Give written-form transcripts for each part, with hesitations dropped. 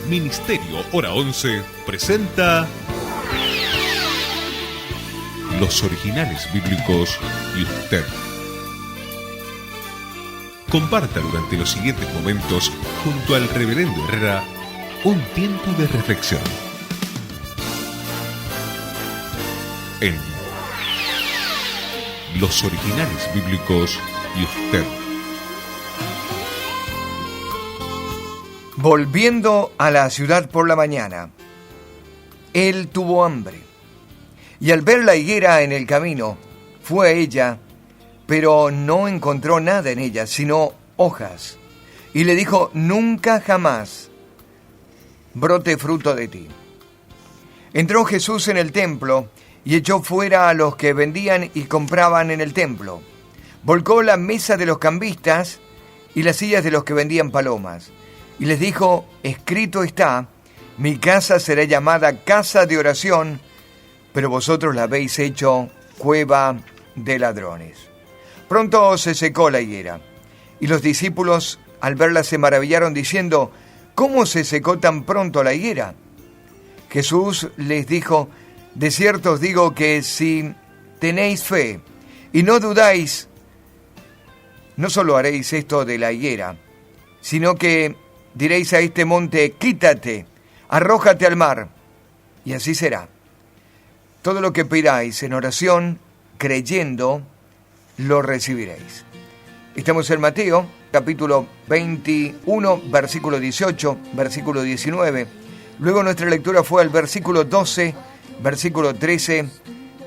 Ministerio Hora 11 presenta Los Originales Bíblicos y usted. Comparta durante los siguientes momentos junto al Reverendo Herrera un tiempo de reflexión en Los Originales Bíblicos y usted. Volviendo a la ciudad por la mañana, él tuvo hambre, y al ver la higuera en el camino, fue a ella, pero no encontró nada en ella, sino hojas, y le dijo: nunca jamás brote fruto de ti. Entró Jesús en el templo, y echó fuera a los que vendían y compraban en el templo. Volcó la mesa de los cambistas y las sillas de los que vendían palomas. Y les dijo: escrito está, mi casa será llamada casa de oración, pero vosotros la habéis hecho cueva de ladrones. Pronto se secó la higuera, y los discípulos al verla se maravillaron diciendo: ¿cómo se secó tan pronto la higuera? Jesús les dijo: de cierto os digo que si tenéis fe y no dudáis, no solo haréis esto de la higuera, sino que diréis a este monte: quítate, arrójate al mar, y así será. Todo lo que pidáis en oración, creyendo, lo recibiréis. Estamos en Mateo, capítulo 21, versículo 18, versículo 19. Luego nuestra lectura fue al versículo 12, versículo 13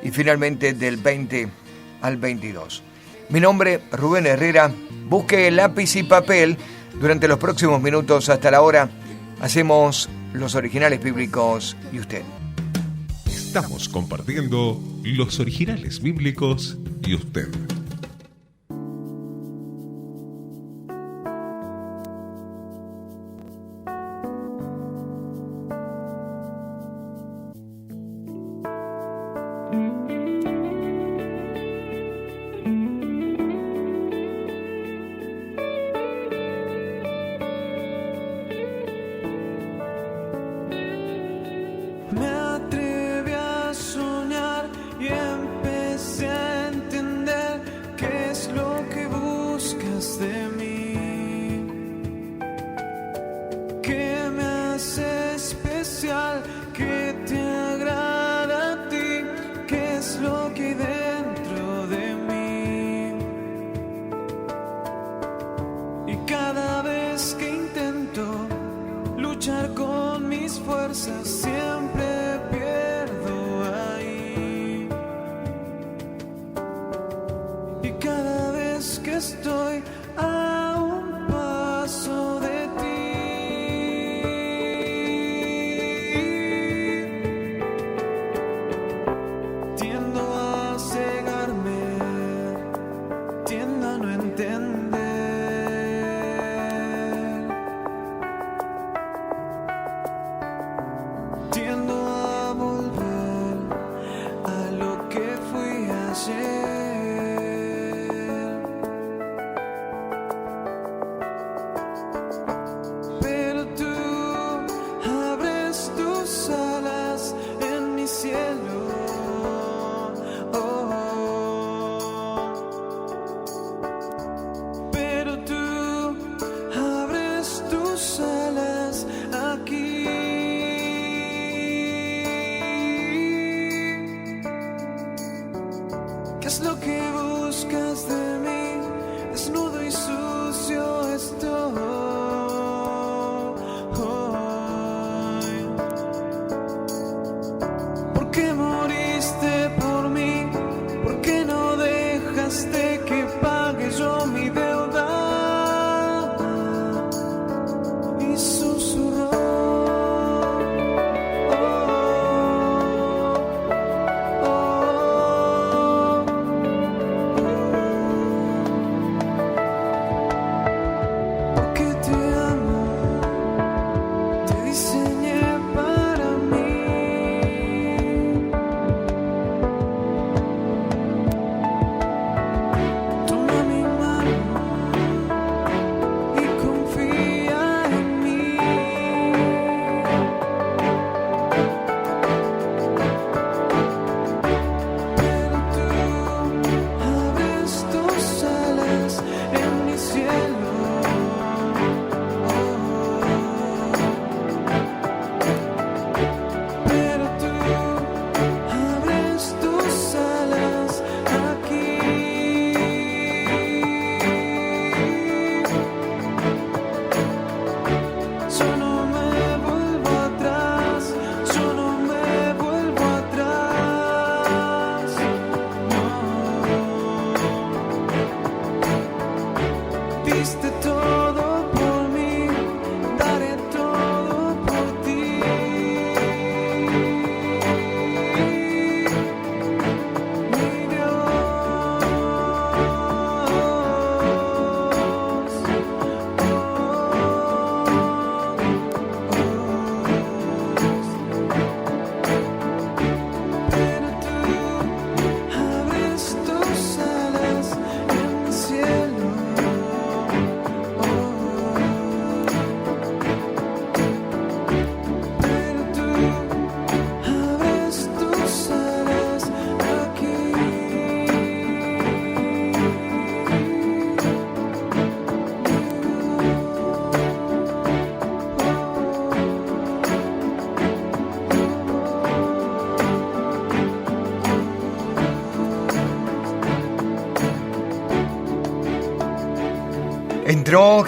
y finalmente del 20 al 22. Mi nombre, Rubén Herrera. Busque lápiz y papel. Durante los próximos minutos hasta la hora hacemos Los Originales Bíblicos y usted. Estamos compartiendo Los Originales Bíblicos y usted.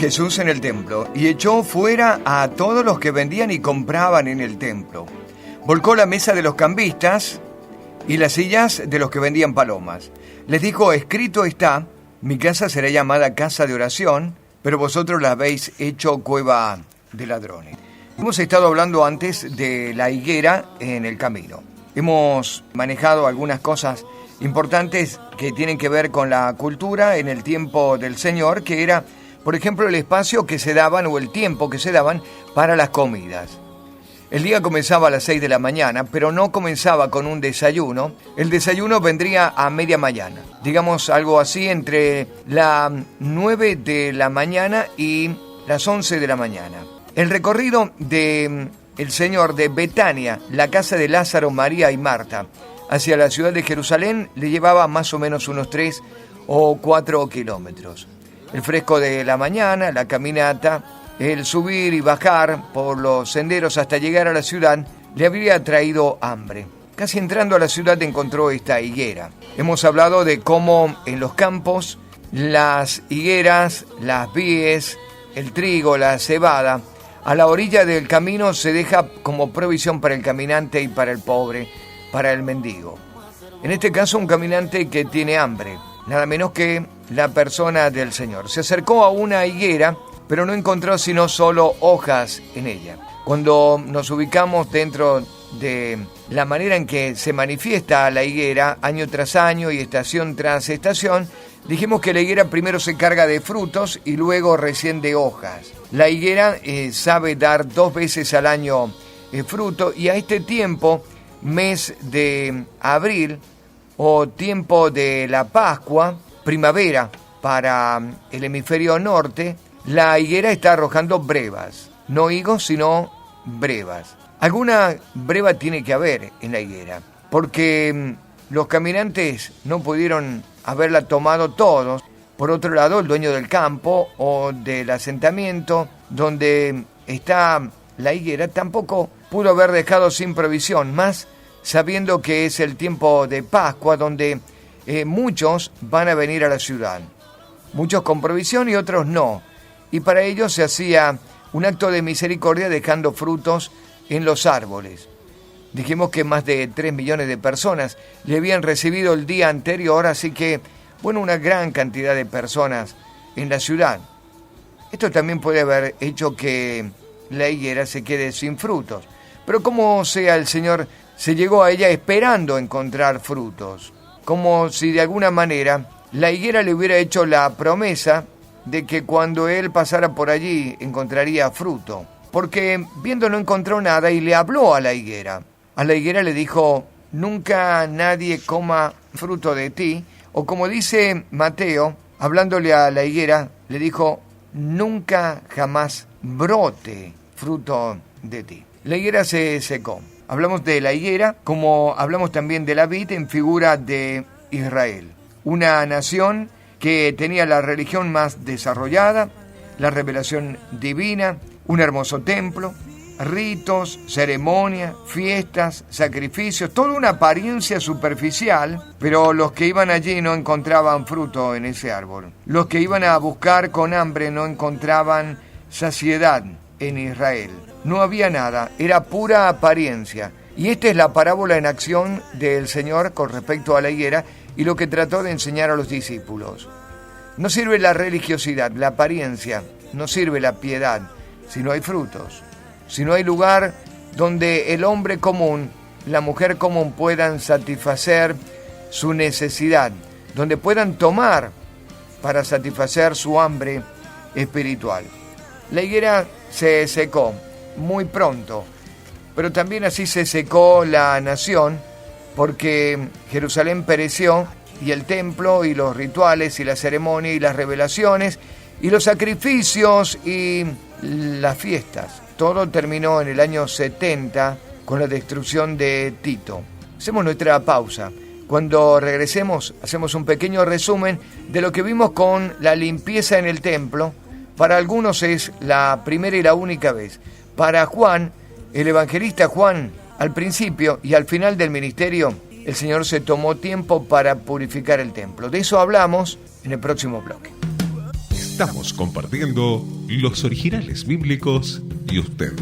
Jesús en el templo y echó fuera a todos los que vendían y compraban en el templo. Volcó la mesa de los cambistas y las sillas de los que vendían palomas. Les dijo: escrito está, mi casa será llamada casa de oración, pero vosotros la habéis hecho cueva de ladrones. Hemos estado hablando antes de la higuera en el camino. Hemos manejado algunas cosas importantes que tienen que ver con la cultura en el tiempo del Señor, que era, por ejemplo, el espacio que se daban o el tiempo que se daban para las comidas. El día comenzaba a las 6 de la mañana, pero no comenzaba con un desayuno. El desayuno vendría a media mañana, digamos algo así entre las 9 de la mañana y las 11 de la mañana. El recorrido del Señor de Betania, la casa de Lázaro, María y Marta, hacia la ciudad de Jerusalén le llevaba más o menos unos 3 o 4 kilómetros. El fresco de la mañana, la caminata, el subir y bajar por los senderos hasta llegar a la ciudad le habría traído hambre. Casi entrando a la ciudad encontró esta higuera. Hemos hablado de cómo en los campos las higueras, las vies, el trigo, la cebada, a la orilla del camino se deja como provisión para el caminante y para el pobre, para el mendigo. En este caso, un caminante que tiene hambre, nada menos que la persona del Señor. Se acercó a una higuera, pero no encontró sino solo hojas en ella. Cuando nos ubicamos dentro de la manera en que se manifiesta la higuera, año tras año y estación tras estación, dijimos que la higuera primero se carga de frutos y luego recién de hojas. La higuera sabe dar 2 veces al año fruto, y a este tiempo, mes de abril o tiempo de la Pascua, primavera para el hemisferio norte, la higuera está arrojando brevas, no higos sino brevas. Alguna breva tiene que haber en la higuera, porque los caminantes no pudieron haberla tomado todos. Por otro lado, el dueño del campo o del asentamiento donde está la higuera tampoco pudo haber dejado sin provisión, más sabiendo que es el tiempo de Pascua, donde muchos van a venir a la ciudad. Muchos con provisión y otros no. Y para ellos se hacía un acto de misericordia dejando frutos en los árboles. Dijimos que más de 3 millones de personas le habían recibido el día anterior, así que, bueno, una gran cantidad de personas en la ciudad. Esto también puede haber hecho que la higuera se quede sin frutos. Pero como sea, el Señor se llegó a ella esperando encontrar frutos. Como si de alguna manera la higuera le hubiera hecho la promesa de que cuando él pasara por allí encontraría fruto. Porque viendo no encontró nada y le habló a la higuera. A la higuera le dijo: nunca nadie coma fruto de ti. O como dice Mateo, hablándole a la higuera, le dijo: nunca jamás brote fruto de ti. La higuera se secó. Hablamos de la higuera como hablamos también de la vid en figura de Israel. Una nación que tenía la religión más desarrollada, la revelación divina, un hermoso templo, ritos, ceremonias, fiestas, sacrificios, toda una apariencia superficial, pero los que iban allí no encontraban fruto en ese árbol. Los que iban a buscar con hambre no encontraban saciedad en Israel. No había nada, era pura apariencia. Y esta es la parábola en acción del Señor con respecto a la higuera y lo que trató de enseñar a los discípulos. No sirve la religiosidad, la apariencia, no sirve la piedad si no hay frutos. Si no hay lugar donde el hombre común, la mujer común puedan satisfacer su necesidad, donde puedan tomar para satisfacer su hambre espiritual. La higuera se secó muy pronto, pero también así se secó la nación, porque Jerusalén pereció y el templo y los rituales y la ceremonia y las revelaciones y los sacrificios y las fiestas. Todo terminó en el año 70 con la destrucción de Tito. Hacemos nuestra pausa. Cuando regresemos, hacemos un pequeño resumen de lo que vimos con la limpieza en el templo. Para algunos es la primera y la única vez. Para Juan, el evangelista Juan, al principio y al final del ministerio, el Señor se tomó tiempo para purificar el templo. De eso hablamos en el próximo bloque. Estamos compartiendo los originales bíblicos y usted.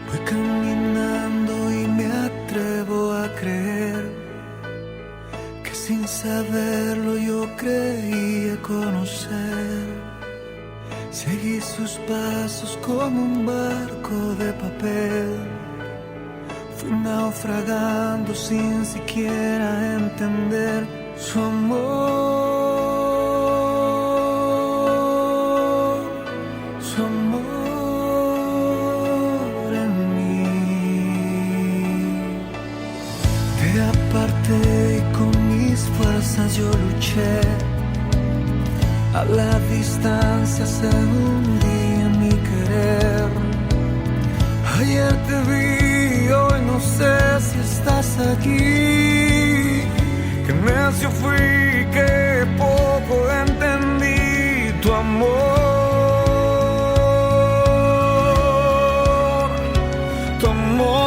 Voy caminando y me atrevo a creer que sin saberlo yo creía conocer. Seguí sus pasos como un barco de papel. Fui naufragando sin siquiera entender su amor, su amor en mí. Te aparté y con mis fuerzas yo luché. A la distancia se hundía mi querer. Ayer te vi, hoy no sé si estás aquí. Qué necio fui, que poco entendí tu amor, tu amor.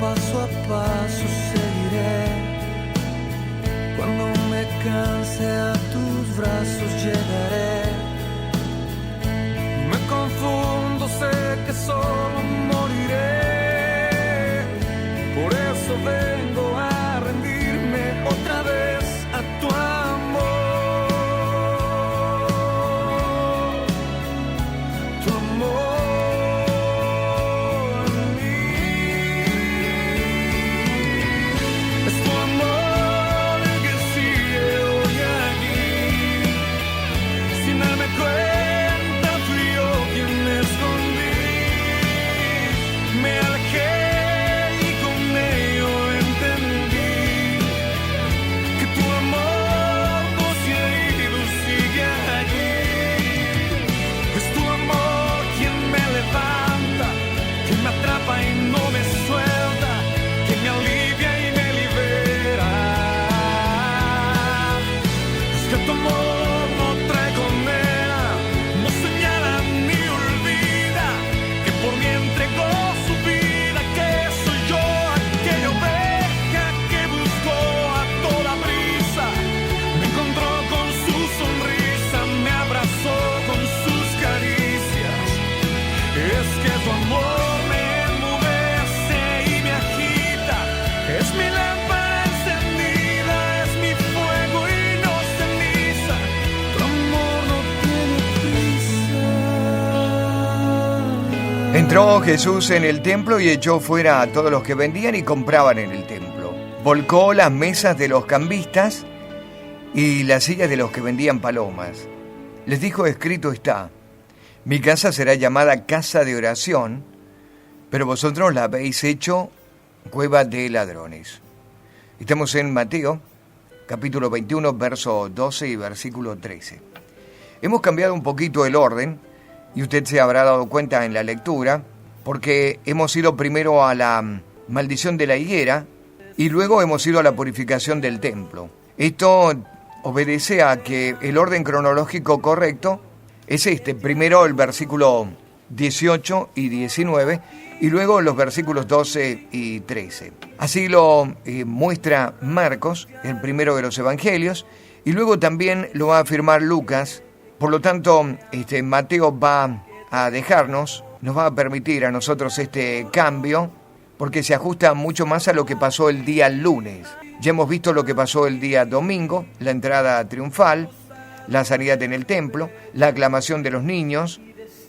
Paso a paso seguiré. Cuando me canse a tus brazos llegaré. Me confundo, sé que solo moriré. Por eso vengo a rendirme otra vez a tu amor, tu amor. Entró Jesús en el templo y echó fuera a todos los que vendían y compraban en el templo. Volcó las mesas de los cambistas y las sillas de los que vendían palomas. Les dijo: escrito está, mi casa será llamada casa de oración, pero vosotros la habéis hecho cueva de ladrones. Estamos en Mateo, capítulo 21, verso 12 y versículo 13. Hemos cambiado un poquito el orden, y usted se habrá dado cuenta en la lectura, porque hemos ido primero a la maldición de la higuera y luego hemos ido a la purificación del templo. Esto obedece a que el orden cronológico correcto es este: primero el versículo 18 y 19 y luego los versículos 12 y 13. Así lo muestra Marcos, el primero de los evangelios, y luego también lo va a afirmar Lucas. Por lo tanto, Mateo va a nos va a permitir a nosotros este cambio, porque se ajusta mucho más a lo que pasó el día lunes. Ya hemos visto lo que pasó el día domingo, la entrada triunfal, la sanidad en el templo, la aclamación de los niños,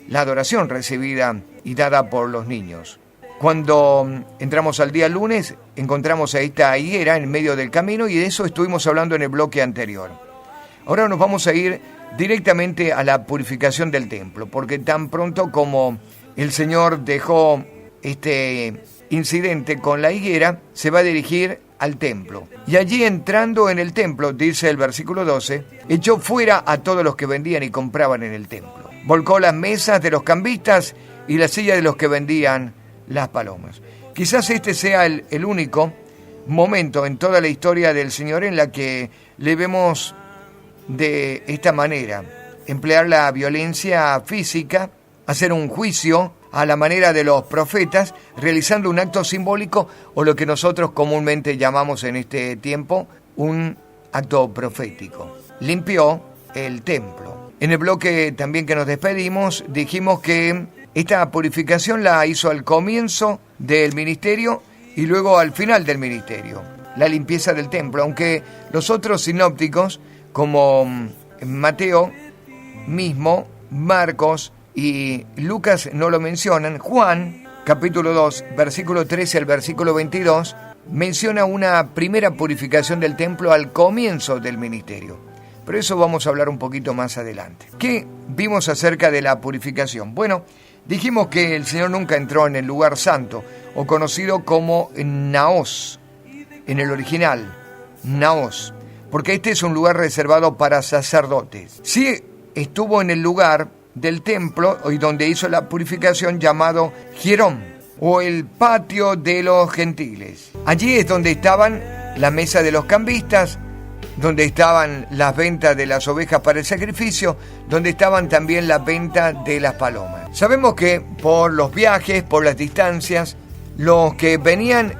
la adoración recibida y dada por los niños. Cuando entramos al día lunes, encontramos a esta higuera en medio del camino y de eso estuvimos hablando en el bloque anterior. Ahora nos vamos a ir directamente a la purificación del templo, porque tan pronto como el Señor dejó este incidente con la higuera, se va a dirigir al templo. Y allí entrando en el templo, dice el versículo 12, echó fuera a todos los que vendían y compraban en el templo. Volcó las mesas de los cambistas y las sillas de los que vendían las palomas. Quizás este sea el único momento en toda la historia del Señor en la que le vemos de esta manera, emplear la violencia física, hacer un juicio a la manera de los profetas, realizando un acto simbólico o lo que nosotros comúnmente llamamos en este tiempo un acto profético. Limpió el templo. En el bloque también que nos despedimos dijimos que esta purificación la hizo al comienzo del ministerio y luego al final del ministerio, la limpieza del templo, aunque los otros sinópticos como Mateo mismo, Marcos y Lucas no lo mencionan. Juan, capítulo 2, versículo 13 al versículo 22, menciona una primera purificación del templo al comienzo del ministerio. Pero eso vamos a hablar un poquito más adelante. ¿Qué vimos acerca de la purificación? Bueno, dijimos que el Señor nunca entró en el lugar santo, o conocido como Naos, en el original, Naos, porque este es un lugar reservado para sacerdotes. Sí estuvo en el lugar del templo y donde hizo la purificación llamado Hierón, o el patio de los gentiles. Allí es donde estaban la mesa de los cambistas, donde estaban las ventas de las ovejas para el sacrificio, donde estaban también las ventas de las palomas. Sabemos que por los viajes, por las distancias, los que venían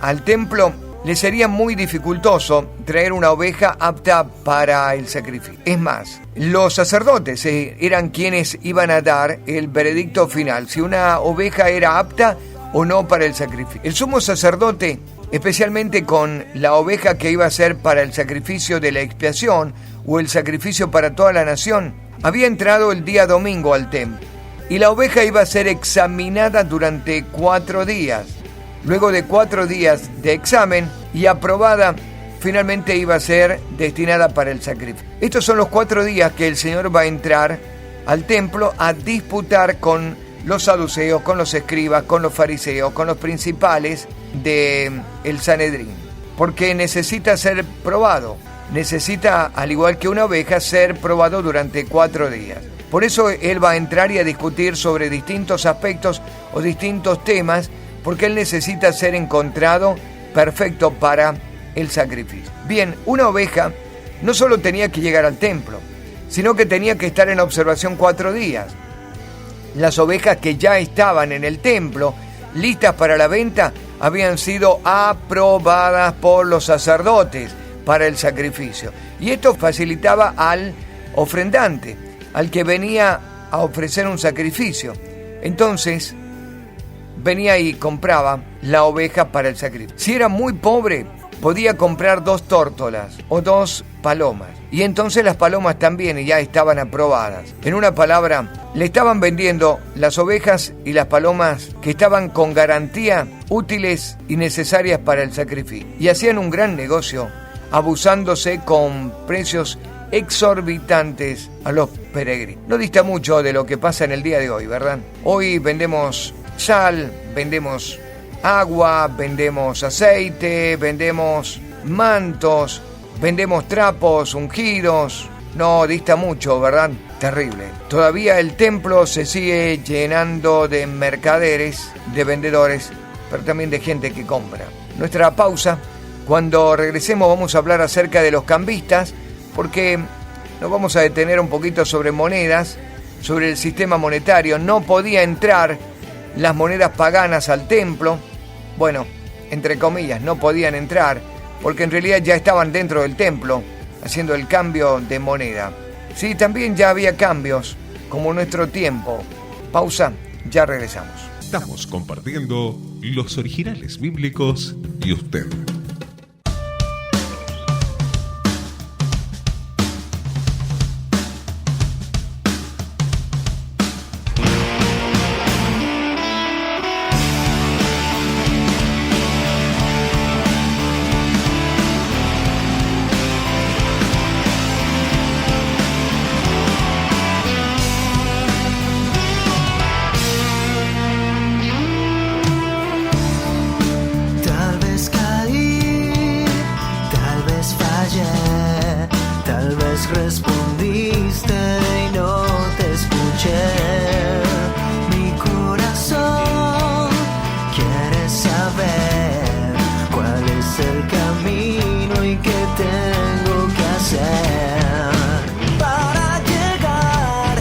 al templo les sería muy dificultoso traer una oveja apta para el sacrificio. Es más, los sacerdotes eran quienes iban a dar el veredicto final, si una oveja era apta o no para el sacrificio. El sumo sacerdote, especialmente con la oveja que iba a ser para el sacrificio de la expiación o el sacrificio para toda la nación, había entrado el día domingo al templo y la oveja iba a ser examinada durante 4 días. Luego de 4 días de examen y aprobada, finalmente iba a ser destinada para el sacrificio. Estos son los 4 días que el Señor va a entrar al templo a disputar con los saduceos, con los escribas, con los fariseos, con los principales del Sanedrín, porque necesita ser probado, necesita, al igual que una oveja, ser probado durante 4 días. Por eso él va a entrar y a discutir sobre distintos aspectos o distintos temas, porque él necesita ser encontrado perfecto para el sacrificio. Bien, una oveja no solo tenía que llegar al templo, sino que tenía que estar en observación 4 días. Las ovejas que ya estaban en el templo, listas para la venta, habían sido aprobadas por los sacerdotes para el sacrificio. Y esto facilitaba al ofrendante, al que venía a ofrecer un sacrificio. Entonces, venía y compraba la oveja para el sacrificio. Si era muy pobre, podía comprar 2 tórtolas o 2 palomas. Y entonces las palomas también ya estaban aprobadas. En una palabra, le estaban vendiendo las ovejas y las palomas que estaban con garantía útiles y necesarias para el sacrificio. Y hacían un gran negocio, abusándose con precios exorbitantes a los peregrinos. No dista mucho de lo que pasa en el día de hoy, ¿verdad? Hoy vendemos sal, vendemos agua, vendemos aceite, vendemos mantos, vendemos trapos ungidos. No dista mucho, ¿verdad? Terrible. Todavía el templo se sigue llenando de mercaderes, de vendedores, pero también de gente que compra. Nuestra pausa. Cuando regresemos vamos a hablar acerca de los cambistas, porque nos vamos a detener un poquito sobre monedas, sobre el sistema monetario. No podía entrar las monedas paganas al templo. Bueno, entre comillas, no podían entrar, porque en realidad ya estaban dentro del templo, haciendo el cambio de moneda. Sí, también ya había cambios, como en nuestro tiempo. Pausa, ya regresamos. Estamos compartiendo los originales bíblicos y usted. tengo que hacer para llegar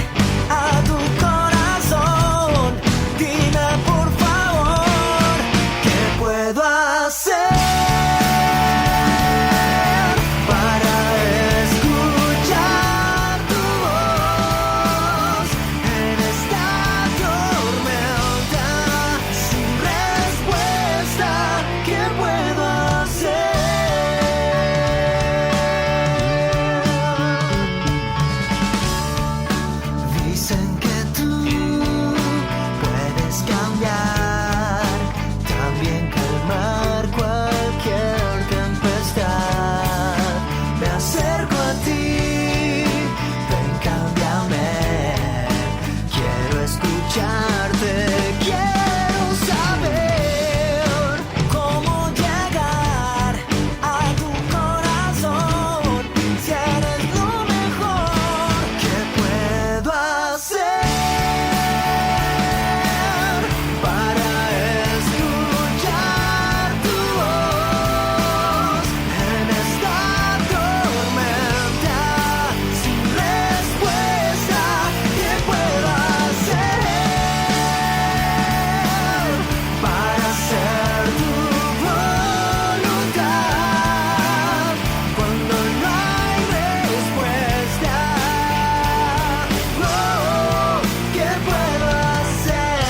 a tu corazón? Dime por favor, ¿qué puedo hacer para escuchar tu voz en esta tormenta sin respuesta? ¿Qué puedo hacer? Dicen que tú puedes cambiar, también calmar cualquier tempestad. Me acerco a ti, ven, cámbiame. Quiero escucharte, quiero saber cómo llegar a tu corazón. Si eres lo mejor, ¿qué puedo hacer para escuchar tu voz en esta tormenta sin respuesta? ¿Qué puedo hacer para hacer tu voluntad cuando no hay respuesta? Oh, ¿qué puedo hacer?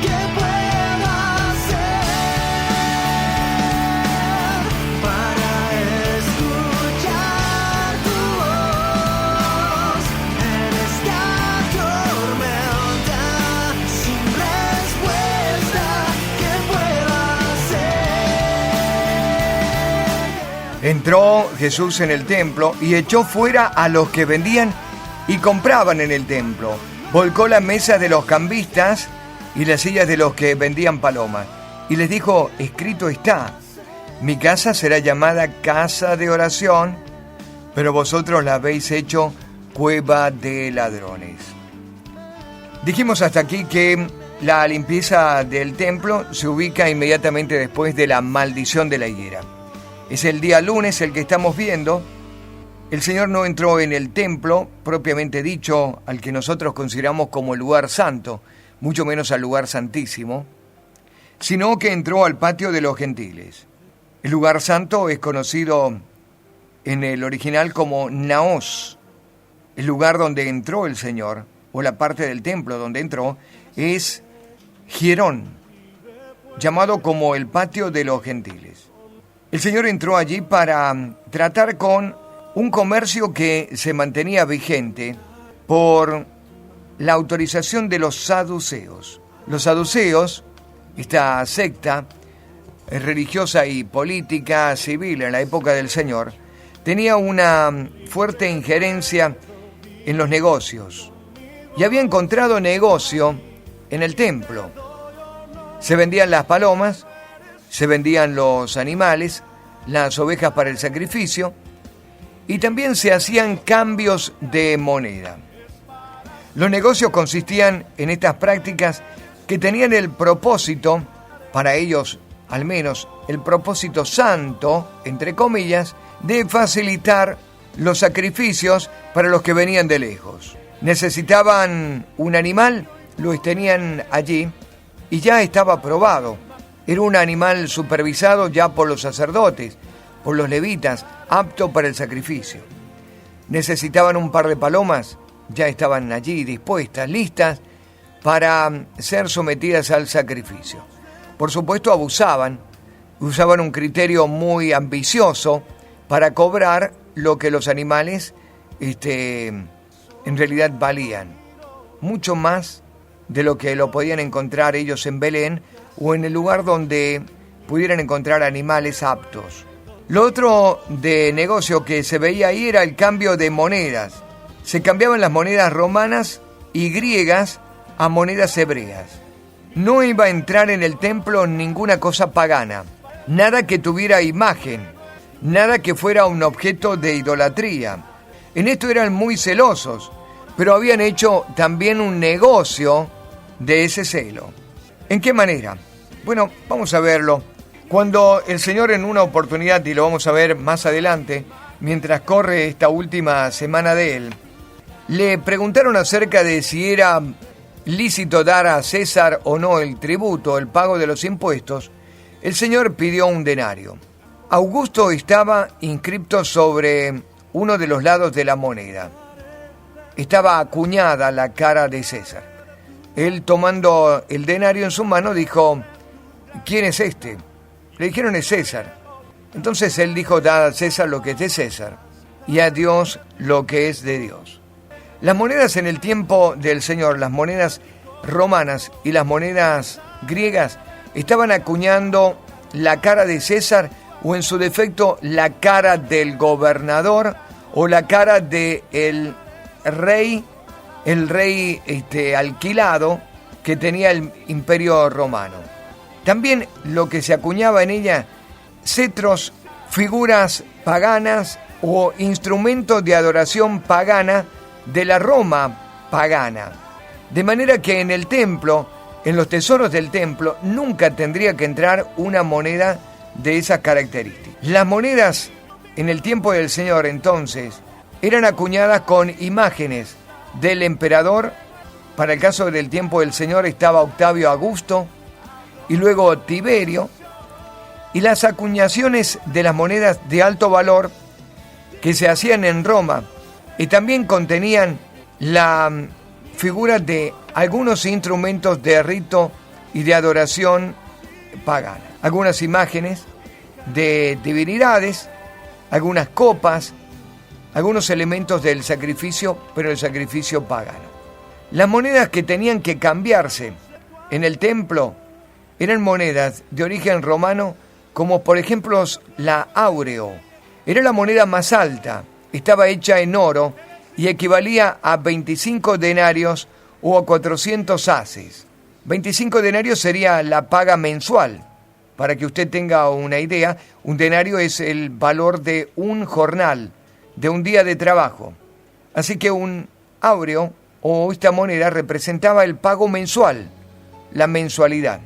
¿Qué puedo hacer para escuchar tu voz en esta tormenta sin respuesta? ¿Qué puedo hacer? Entró Jesús en el templo y echó fuera a los que vendían y compraban en el templo. Volcó las mesas de los cambistas y las sillas de los que vendían palomas. Y les dijo: escrito está, mi casa será llamada casa de oración, pero vosotros la habéis hecho cueva de ladrones. Dijimos hasta aquí que la limpieza del templo se ubica inmediatamente después de la maldición de la higuera. Es el día lunes el que estamos viendo. El Señor no entró en el templo, propiamente dicho, al que nosotros consideramos como el lugar santo, mucho menos al lugar santísimo, sino que entró al patio de los gentiles. El lugar santo es conocido en el original como Naos. El lugar donde entró el Señor, o la parte del templo donde entró, es Hierón, llamado como el patio de los gentiles. El Señor entró allí para tratar con un comercio que se mantenía vigente por la autorización de los saduceos. Los saduceos, esta secta religiosa y política civil en la época del Señor, tenía una fuerte injerencia en los negocios y había encontrado negocio en el templo. Se vendían las palomas, se vendían los animales, las ovejas para el sacrificio, y también se hacían cambios de moneda. Los negocios consistían en estas prácticas que tenían el propósito, para ellos al menos el propósito santo, entre comillas, de facilitar los sacrificios para los que venían de lejos. Necesitaban un animal, lo tenían allí y ya estaba probado. Era un animal supervisado ya por los sacerdotes, por los levitas, apto para el sacrificio. Necesitaban un par de palomas, ya estaban allí dispuestas, listas para ser sometidas al sacrificio. Por supuesto usaban un criterio muy ambicioso para cobrar lo que los animales en realidad valían. mucho más de lo que lo podían encontrar ellos en Belén o en el lugar donde pudieran encontrar animales aptos. Lo otro de negocio que se veía ahí era el cambio de monedas. Se cambiaban las monedas romanas y griegas a monedas hebreas. No iba a entrar en el templo ninguna cosa pagana, nada que tuviera imagen, nada que fuera un objeto de idolatría. En esto eran muy celosos, pero habían hecho también un negocio de ese celo. ¿En qué manera? Bueno, vamos a verlo. Cuando el Señor en una oportunidad, y lo vamos a ver más adelante, mientras corre esta última semana de Él, le preguntaron acerca de si era lícito dar a César o no el tributo, el pago de los impuestos, el Señor pidió un denario. Augusto estaba inscripto sobre uno de los lados de la moneda. Estaba acuñada la cara de César. Él, tomando el denario en su mano, dijo: ¿quién es este? Le dijeron: es César. Entonces él dijo: dad a César lo que es de César y a Dios lo que es de Dios. Las monedas en el tiempo del Señor, las monedas romanas y las monedas griegas, estaban acuñando la cara de César o, en su defecto, la cara del gobernador o la cara del rey, el rey alquilado que tenía el imperio romano. También lo que se acuñaba en ella, cetros, figuras paganas o instrumentos de adoración pagana de la Roma pagana. De manera que en el templo, en los tesoros del templo, nunca tendría que entrar una moneda de esas características. Las monedas en el tiempo del Señor, entonces, eran acuñadas con imágenes del emperador. Para el caso del tiempo del Señor estaba Octavio Augusto y luego Tiberio, y las acuñaciones de las monedas de alto valor que se hacían en Roma y también contenían la figura de algunos instrumentos de rito y de adoración pagana. Algunas imágenes de divinidades, algunas copas, algunos elementos del sacrificio, pero el sacrificio pagano. Las monedas que tenían que cambiarse en el templo eran monedas de origen romano, como por ejemplo la áureo. Era la moneda más alta, estaba hecha en oro y equivalía a 25 denarios o a 400 haces. 25 denarios sería la paga mensual. Para que usted tenga una idea, un denario es el valor de un jornal, de un día de trabajo. Así que un áureo o esta moneda representaba el pago mensual, la mensualidad.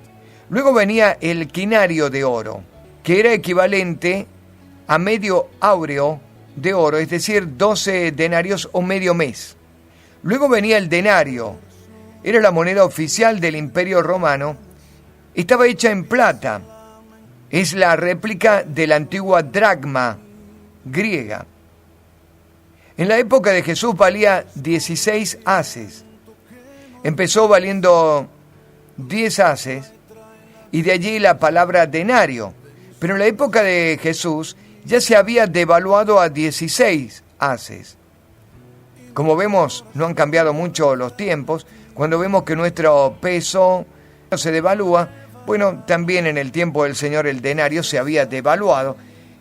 Luego venía el quinario de oro, que era equivalente a medio áureo de oro, es decir, 12 denarios o medio mes. Luego venía el denario, era la moneda oficial del Imperio Romano, estaba hecha en plata, es la réplica de la antigua dracma griega. En la época de Jesús valía 16 haces, empezó valiendo 10 haces y de allí la palabra denario, pero en la época de Jesús ya se había devaluado a 16 haces. Como vemos, no han cambiado mucho los tiempos. Cuando vemos que nuestro peso se devalúa, bueno, también en el tiempo del Señor el denario se había devaluado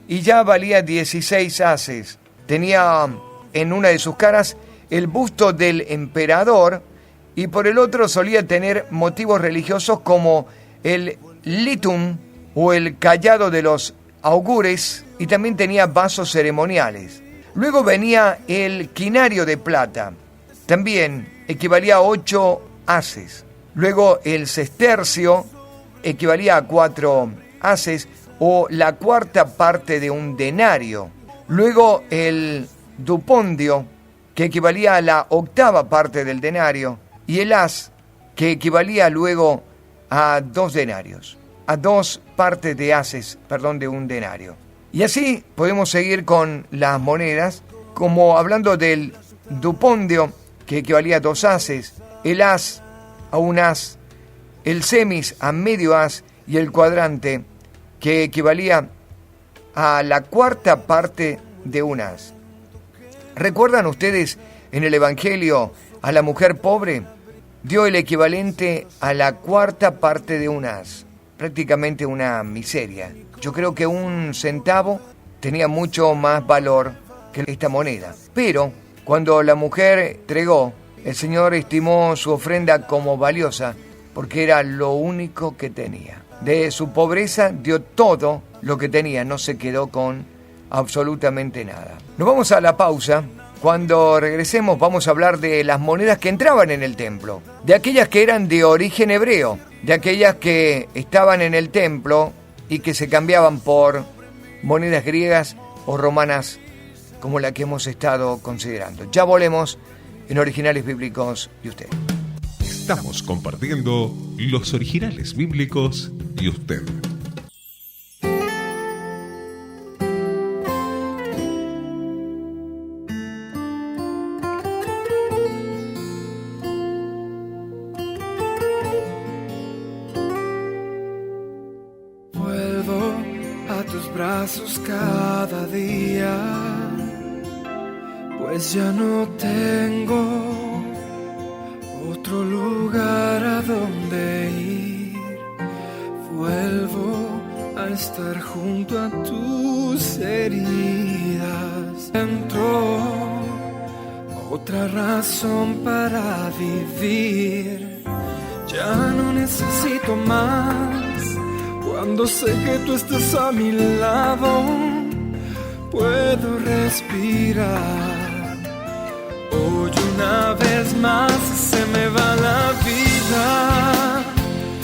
y ya valía 16 haces. Tenía en una de sus caras el busto del emperador y por el otro solía tener motivos religiosos como el litum o el cayado de los augures, y también tenía vasos ceremoniales. Luego venía el quinario de plata, también equivalía a 8 haces. Luego el sestercio equivalía a 4 haces o la cuarta parte de un denario. Luego el dupondio, que equivalía a la octava parte del denario, y el as, que equivalía luego a 2 denarios, a 2 partes de haces, de un denario. Y así podemos seguir con las monedas, como hablando del dupondio, que equivalía a 2 haces, el as a 1 as, el semis a medio as y el cuadrante, que equivalía a la cuarta parte de 1 as. ¿Recuerdan ustedes en el Evangelio a la mujer pobre dio el equivalente a la cuarta parte de un as, prácticamente una miseria. Yo creo que 1 centavo tenía mucho más valor que esta moneda. Pero cuando la mujer entregó, el Señor estimó su ofrenda como valiosa porque era lo único que tenía. De su pobreza dio todo lo que tenía, no se quedó con absolutamente nada. Nos vamos a la pausa. Cuando regresemos vamos a hablar de las monedas que entraban en el templo, de aquellas que eran de origen hebreo, de aquellas que estaban en el templo y que se cambiaban por monedas griegas o romanas como la que hemos estado considerando. Ya volvemos en Originales Bíblicos y usted. Estamos compartiendo los originales bíblicos y usted. Vuelvo a tus brazos cada día, pues ya no tengo otro lugar a donde ir. Vuelvo a estar junto a tus heridas. Entró otra razón para vivir. Ya no necesito más. Cuando sé que tú estás a mi lado, puedo respirar. Hoy una vez más se me va la vida.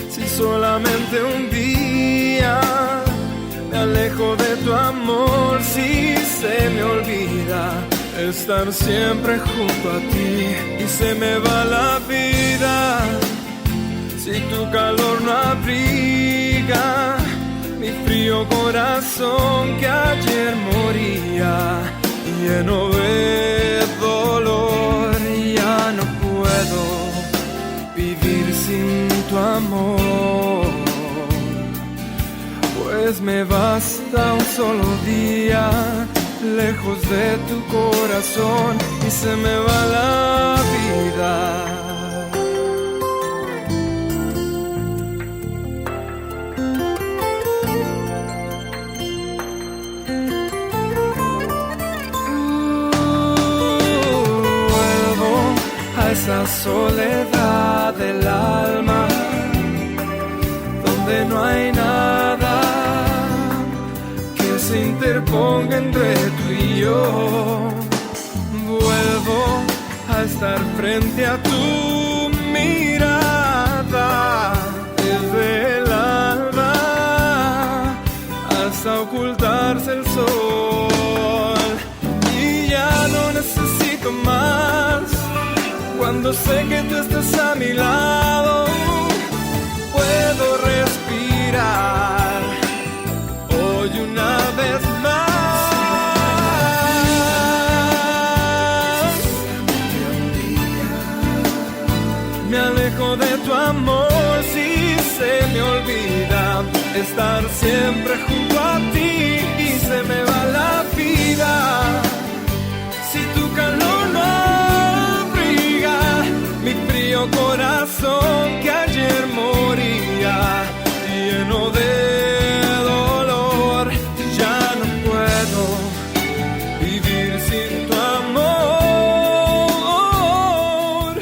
Si solamente un día me alejo de tu amor, si se me olvida estar siempre junto a ti y se me va la vida. Si tu calor no abriga mi frío corazón que ayer moría, lleno de dolor, ya no puedo vivir sin tu amor, pues me basta un solo día lejos de tu corazón y se me va la vida. Esa soledad del alma, donde no hay nada que se interponga entre tú y yo. Vuelvo a estar frente a tu mirada, desde el alba hasta ocultarse el sol, y ya no necesito más. Cuando sé que tú estás a mi lado, puedo respirar. Hoy una vez más me alejo de tu amor, si se me olvida estar siempre junto a ti y se me va la vida. Si tu calor no mi frío corazón que ayer moría, lleno de dolor, ya no puedo vivir sin tu amor,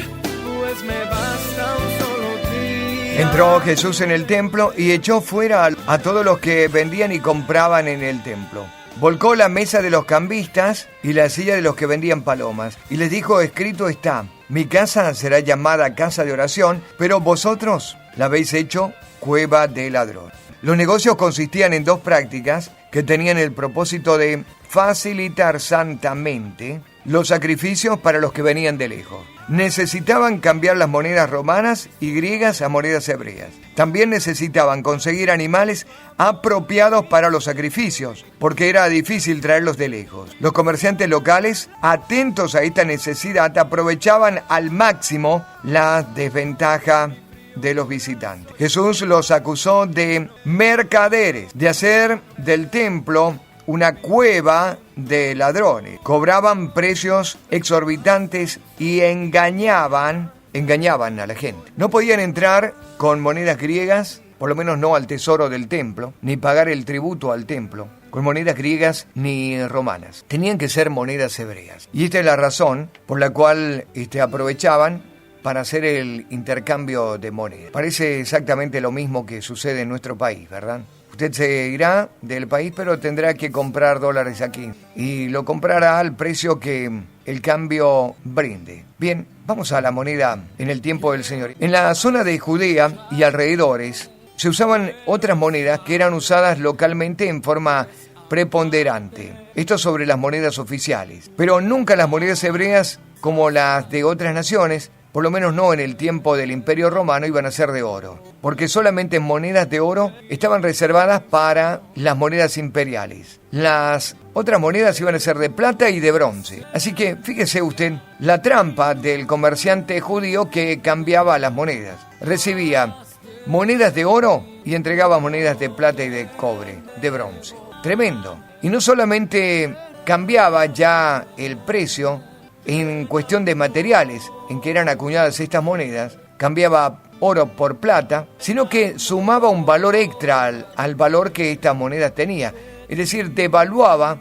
pues me basta un solo día. Entró Jesús en el templo y echó fuera a todos los que vendían y compraban en el templo. Volcó la mesa de los cambistas y la silla de los que vendían palomas, y les dijo: escrito está, mi casa será llamada casa de oración, pero vosotros la habéis hecho cueva de ladrón. Los negocios consistían en 2 prácticas que tenían el propósito de facilitar santamente los sacrificios para los que venían de lejos. Necesitaban cambiar las monedas romanas y griegas a monedas hebreas. También necesitaban conseguir animales apropiados para los sacrificios, porque era difícil traerlos de lejos. Los comerciantes locales, atentos a esta necesidad, aprovechaban al máximo la desventaja de los visitantes. Jesús los acusó de mercaderes, de hacer del templo una cueva de ladrones. Cobraban precios exorbitantes y engañaban engañaban a la gente. No podían entrar con monedas griegas, por lo menos no al tesoro del templo, ni pagar el tributo al templo, con monedas griegas ni romanas. Tenían que ser monedas hebreas. Y esta es la razón por la cual aprovechaban para hacer el intercambio de monedas. Parece exactamente lo mismo que sucede en nuestro país, ¿verdad? Usted se irá del país, pero tendrá que comprar dólares aquí. Y lo comprará al precio que el cambio brinde. Bien, vamos a la moneda en el tiempo del Señor. En la zona de Judea y alrededores se usaban otras monedas que eran usadas localmente en forma preponderante. Esto sobre las monedas oficiales. Pero nunca las monedas hebreas como las de otras naciones, por lo menos no en el tiempo del Imperio Romano, iban a ser de oro, porque solamente monedas de oro estaban reservadas para las monedas imperiales. Las otras monedas iban a ser de plata y de bronce. Así que fíjese usted la trampa del comerciante judío que cambiaba las monedas. Recibía monedas de oro y entregaba monedas de plata y de cobre, de bronce. Tremendo. Y no solamente cambiaba ya el precio en cuestión de materiales en que eran acuñadas estas monedas, cambiaba oro por plata, sino que sumaba un valor extra al valor que estas monedas tenía. Es decir, devaluaba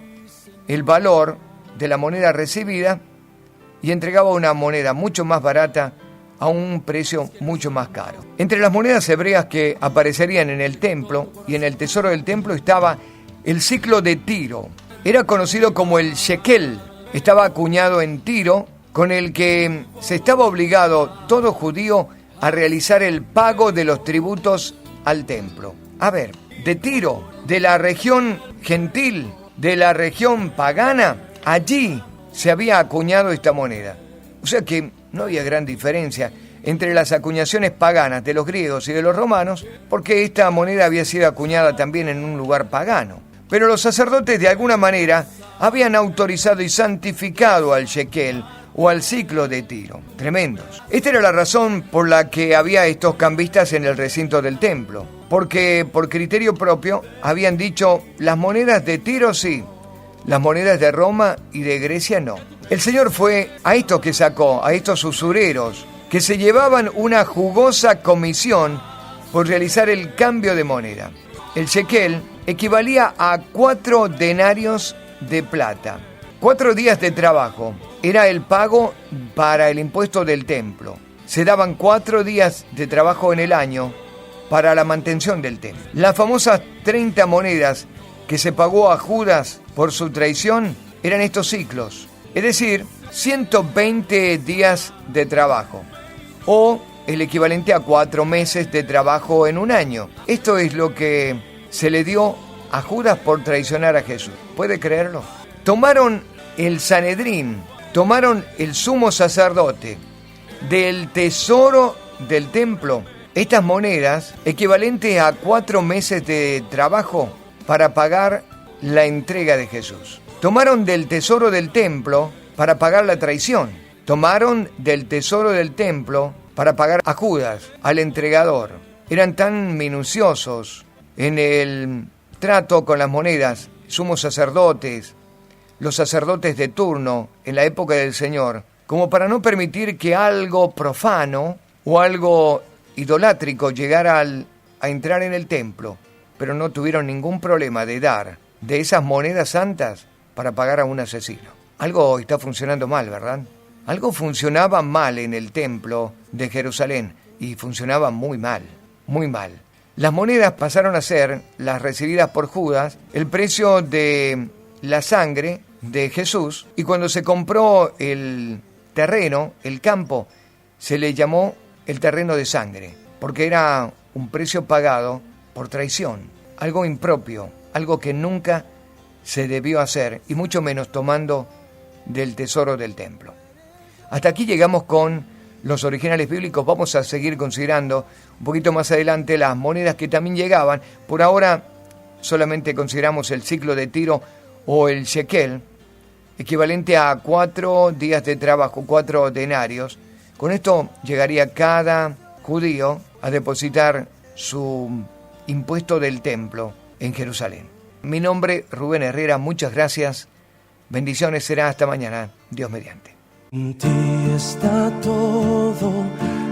el valor de la moneda recibida y entregaba una moneda mucho más barata a un precio mucho más caro. Entre las monedas hebreas que aparecerían en el templo y en el tesoro del templo estaba el siclo de Tiro. Era conocido como el shekel. Estaba acuñado en Tiro, con el que se estaba obligado todo judío a realizar el pago de los tributos al templo. A ver, de Tiro, de la región gentil, de la región pagana, allí se había acuñado esta moneda. O sea que no había gran diferencia entre las acuñaciones paganas de los griegos y de los romanos, porque esta moneda había sido acuñada también en un lugar pagano. Pero los sacerdotes de alguna manera habían autorizado y santificado al shekel o al siclo de Tiro. Tremendos. Esta era la razón por la que había estos cambistas en el recinto del templo, porque por criterio propio habían dicho: las monedas de Tiro sí, las monedas de Roma y de Grecia no. El Señor fue a estos que sacó, a estos usureros, que se llevaban una jugosa comisión por realizar el cambio de moneda. El shekel equivalía a 4 denarios de plata. 4 días de trabajo era el pago para el impuesto del templo. Se daban 4 días de trabajo en el año para la mantención del templo. Las famosas 30 monedas que se pagó a Judas por su traición eran estos ciclos, es decir, 120 días de trabajo, o el equivalente a 4 meses de trabajo en un año. Esto es lo que se le dio a Judas por traicionar a Jesús. ¿Puede creerlo? Tomaron el Sanedrín, tomaron el sumo sacerdote del tesoro del templo, estas monedas equivalentes a 4 meses de trabajo para pagar la entrega de Jesús. Tomaron del tesoro del templo para pagar la traición. Tomaron del tesoro del templo para pagar a Judas, al entregador. Eran tan minuciosos en el trato con las monedas, sumos sacerdotes, los sacerdotes de turno en la época del Señor, como para no permitir que algo profano o algo idolátrico llegara a entrar en el templo, pero no tuvieron ningún problema de dar de esas monedas santas para pagar a un asesino. Algo está funcionando mal, ¿verdad? Algo funcionaba mal en el templo de Jerusalén, y funcionaba muy mal, muy mal. Las monedas pasaron a ser, las recibidas por Judas, el precio de la sangre de Jesús, y cuando se compró el terreno, el campo, se le llamó el terreno de sangre, porque era un precio pagado por traición, algo impropio, algo que nunca se debió hacer, y mucho menos tomando del tesoro del templo. Hasta aquí llegamos con los originales bíblicos. Vamos a seguir considerando un poquito más adelante las monedas que también llegaban. Por ahora solamente consideramos el siclo de Tiro o el shekel, equivalente a 4 días de trabajo, 4 denarios. Con esto llegaría cada judío a depositar su impuesto del templo en Jerusalén. Mi nombre, Rubén Herrera, muchas gracias. Bendiciones, será hasta mañana, Dios mediante. En ti está todo,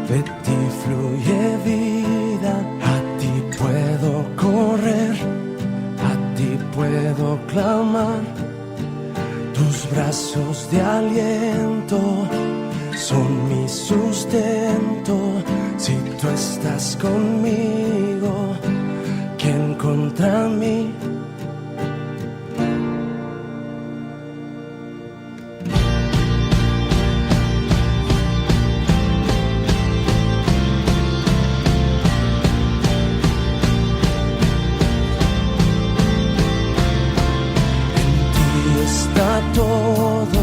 de ti fluye vida. A ti puedo correr, a ti puedo clamar. Tus brazos de aliento son mi sustento. Si tú estás conmigo, ¿quién contra mí? Todo,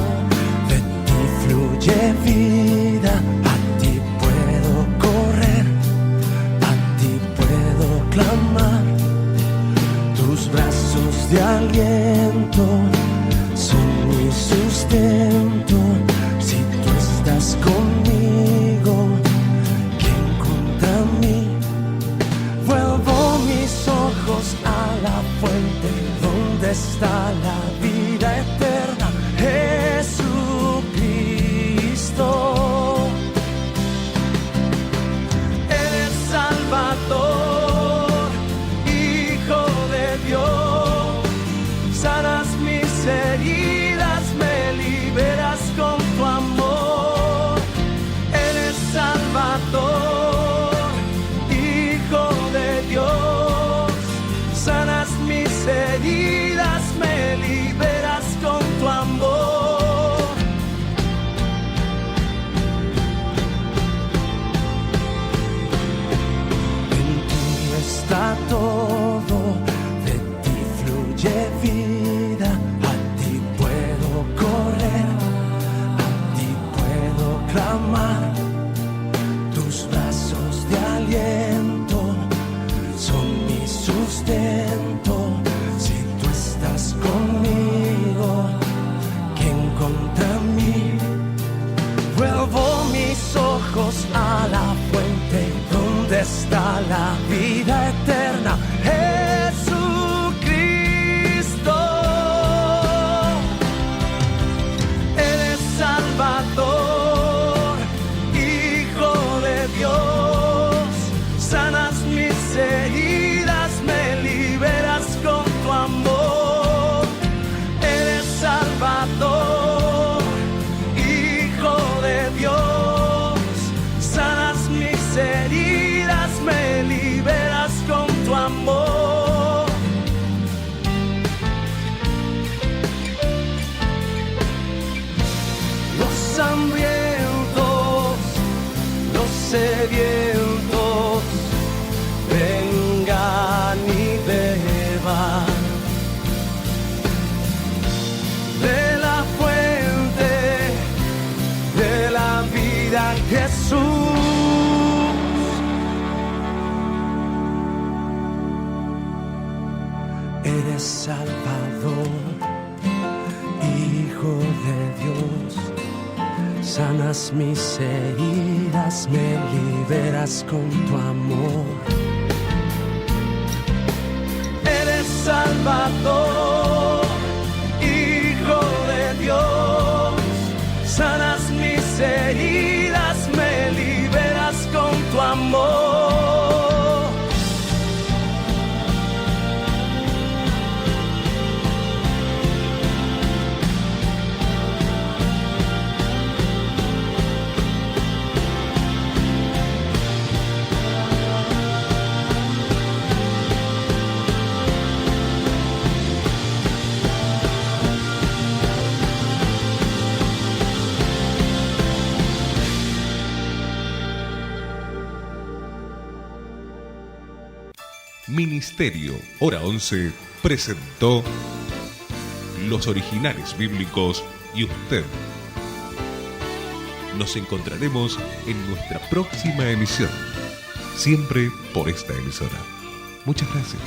de ti fluye vida, a ti puedo correr, a ti puedo clamar. Tus brazos de aliento son mi sustento. Si tú estás conmigo, ¿quién contra mí? Vuelvo mis ojos a la fuente donde está la vida eterna, Jesucristo. Eres Salvador, Hijo de Dios. Sanas mis heridas, me liberas con tu amor. Eres Salvador, Hijo de Dios. Sanas mis heridas, me liberas con tu amor. En ti está todo, de ti fluye vida. A ti puedo correr, a ti puedo clamar. Tus brazos de aliento son mi sustento. Si tú estás conmigo, ¿quién contra mí? Vuelvo mis ojos a la fuente donde está la vida eterna, Jesucristo. Eres Salvador, Hijo de Dios. Sanas mis heridas, me liberas con tu amor. Eres Salvador, Hijo de Dios. Sanas mis heridas, me liberas con tu amor. Los hambrientos, los sedientos, vengan y beban de la fuente de la vida, Jesús. Eres Salvador, Hijo de Dios. Sanas mis heridas, me liberas con tu amor. Eres Salvador, Hijo de Dios. Sanas mis heridas, me liberas con tu amor. Ministerio Hora 11 presentó Los Originales Bíblicos y usted. Nos encontraremos en nuestra próxima emisión, siempre por esta emisora. Muchas gracias.